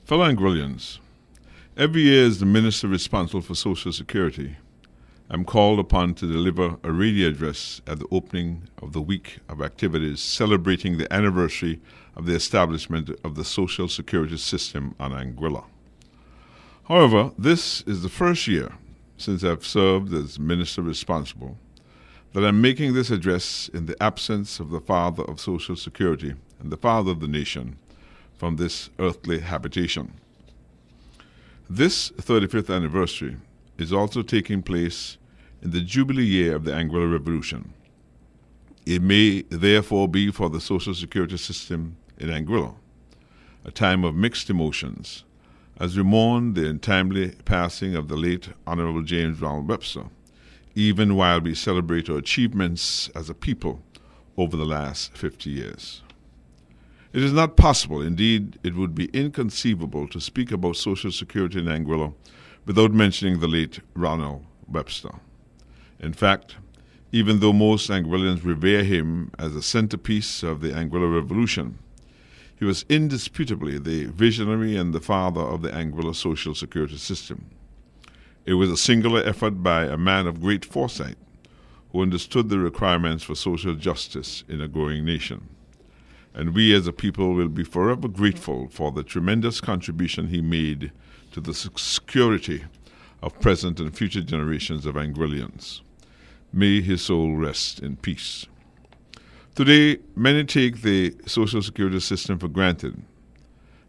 Fellow Anguillians, every year as the Minister responsible for Social Security, I'm called upon to deliver a radio address at the opening of the week of activities celebrating the anniversary of the establishment of the Social Security system on Anguilla. However, this is the first year since I've served as Minister responsible that I'm making this address in the absence of the Father of Social Security and the Father of the nation from this earthly habitation. This 35th anniversary is also taking place in the Jubilee year of the Anguilla Revolution. It may therefore be for the Social Security system in Anguilla a time of mixed emotions as we mourn the untimely passing of the late Honourable James Ronald Webster, even while we celebrate our achievements as a people over the last 50 years. It is not possible, indeed, it would be inconceivable to speak about Social Security in Anguilla without mentioning the late Ronald Webster. In fact, even though most Anguillians revere him as the centerpiece of the Anguilla Revolution, he was indisputably the visionary and the father of the Anguilla Social Security system. It was a singular effort by a man of great foresight who understood the requirements for social justice in a growing nation. And we as a people will be forever grateful for the tremendous contribution he made to the security of present and future generations of Anguillians. May his soul rest in peace. Today, many take the Social Security system for granted,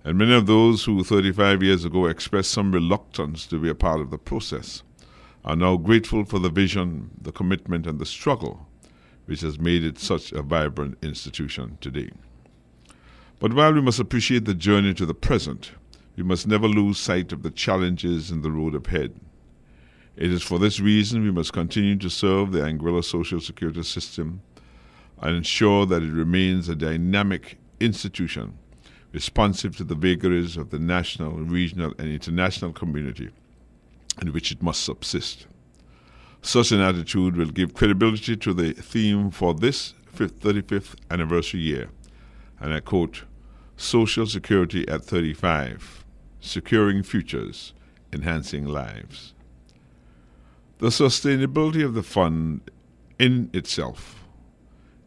and many of those who 35 years ago expressed some reluctance to be a part of the process are now grateful for the vision, the commitment, and the struggle which has made it such a vibrant institution today. But while we must appreciate the journey to the present, we must never lose sight of the challenges in the road ahead. It is for this reason we must continue to serve the Anguilla Social Security system and ensure that it remains a dynamic institution responsive to the vagaries of the national, regional, and international community in which it must subsist. Such an attitude will give credibility to the theme for this 35th anniversary year, and I quote, "Social Security at 35, Securing Futures, Enhancing Lives." The sustainability of the fund in itself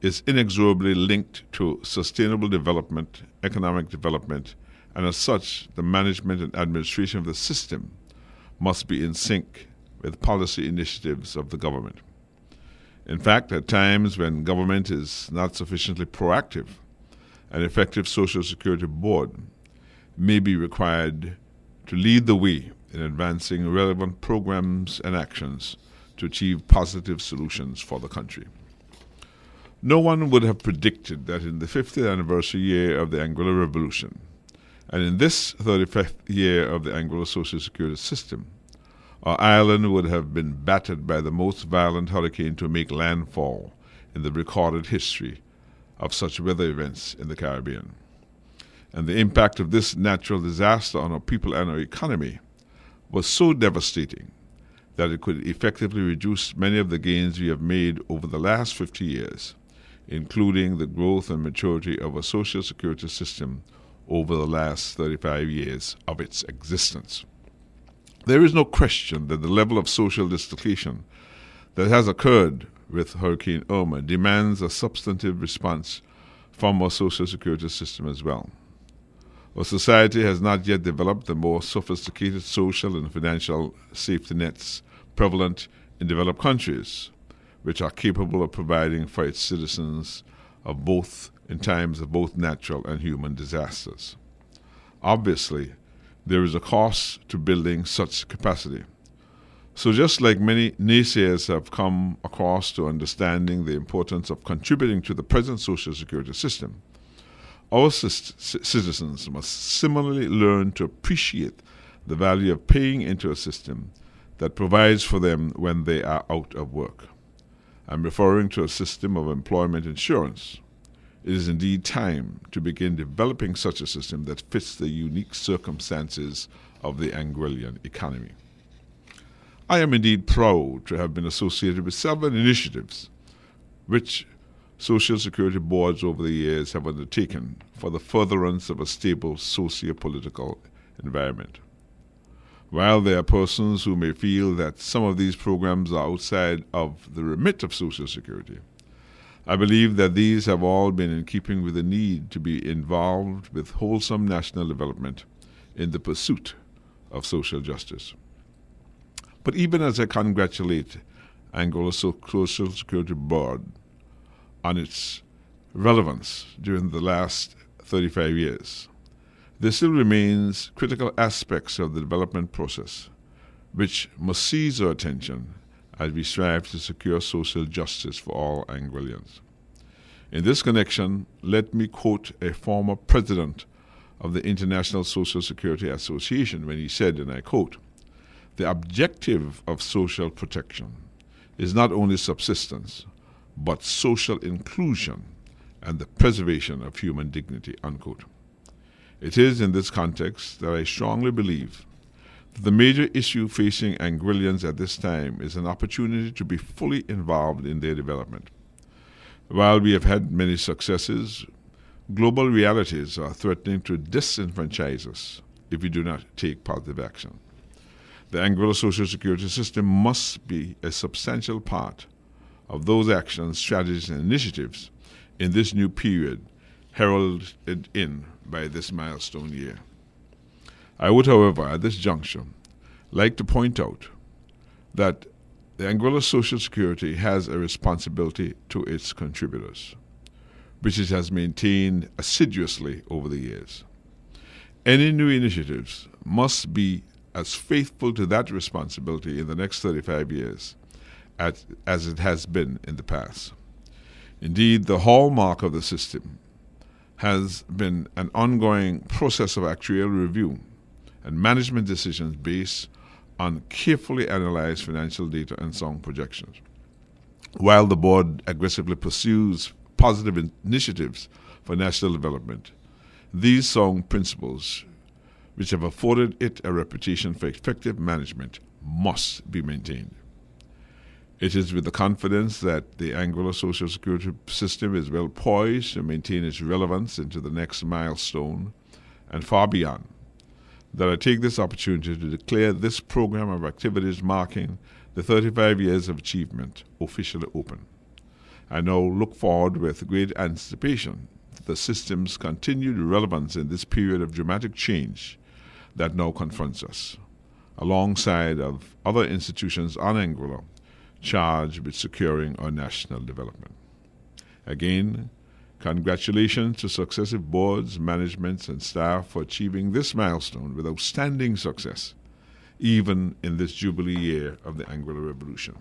is inexorably linked to sustainable development, economic development, and as such, the management and administration of the system must be in sync with policy initiatives of the government. In fact, at times when government is not sufficiently proactive, an effective Social Security board may be required to lead the way in advancing relevant programs and actions to achieve positive solutions for the country. No one would have predicted that in the 50th anniversary year of the Anguilla Revolution, and in this 35th year of the Anguilla Social Security system, our island would have been battered by the most violent hurricane to make landfall in the recorded history of such weather events in the Caribbean. And the impact of this natural disaster on our people and our economy was so devastating that it could effectively reduce many of the gains we have made over the last 50 years, including the growth and maturity of our Social Security system over the last 35 years of its existence. There is no question that the level of social dislocation that has occurred with Hurricane Irma demands a substantive response from our Social Security system as well. Our society has not yet developed the more sophisticated social and financial safety nets prevalent in developed countries, which are capable of providing for its citizens in times of both natural and human disasters. Obviously, there is a cost to building such capacity. So just like many naysayers have come across to understanding the importance of contributing to the present Social Security system, our citizens must similarly learn to appreciate the value of paying into a system that provides for them when they are out of work. I'm referring to a system of employment insurance. It is indeed time to begin developing such a system that fits the unique circumstances of the Anguillian economy. I am indeed proud to have been associated with several initiatives which Social Security boards over the years have undertaken for the furtherance of a stable socio-political environment. While there are persons who may feel that some of these programs are outside of the remit of Social Security, I believe that these have all been in keeping with the need to be involved with wholesome national development in the pursuit of social justice. But even as I congratulate Angola Social Security Board on its relevance during the last 35 years, there still remains critical aspects of the development process which must seize our attention as we strive to secure social justice for all Angoleans. In this connection, let me quote a former president of the International Social Security Association when he said, and I quote, "The objective of social protection is not only subsistence, but social inclusion and the preservation of human dignity," unquote. It is in this context that I strongly believe that the major issue facing Anguillians at this time is an opportunity to be fully involved in their development. While we have had many successes, global realities are threatening to disenfranchise us if we do not take positive action. The Angola Social Security system must be a substantial part of those actions, strategies, and initiatives in this new period heralded in by this milestone year. I would, however, at this juncture, like to point out that the Angola Social Security has a responsibility to its contributors, which it has maintained assiduously over the years. Any new initiatives must be as faithful to that responsibility in the next 35 years as it has been in the past. Indeed, the hallmark of the system has been an ongoing process of actuarial review and management decisions based on carefully analyzed financial data and sound projections. While the board aggressively pursues positive initiatives for national development, these sound principles, which have afforded it a reputation for effective management, must be maintained. It is with the confidence that the Angola Social Security system is well poised to maintain its relevance into the next milestone and far beyond that I take this opportunity to declare this program of activities marking the 35 years of achievement officially open. I now look forward with great anticipation to the system's continued relevance in this period of dramatic change that now confronts us, alongside of other institutions on Angola charged with securing our national development. Again, congratulations to successive boards, managements, and staff for achieving this milestone with outstanding success, even in this Jubilee year of the Angola Revolution.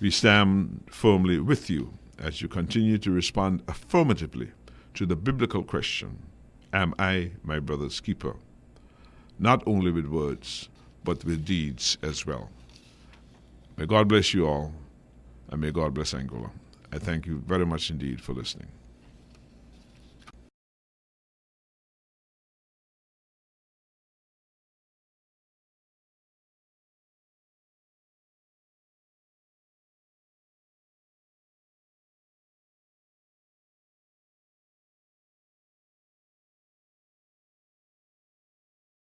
We stand firmly with you as you continue to respond affirmatively to the biblical question, "Am I my brother's keeper?" Not only with words, but with deeds as well. May God bless you all, and may God bless Angola. I thank you very much indeed for listening.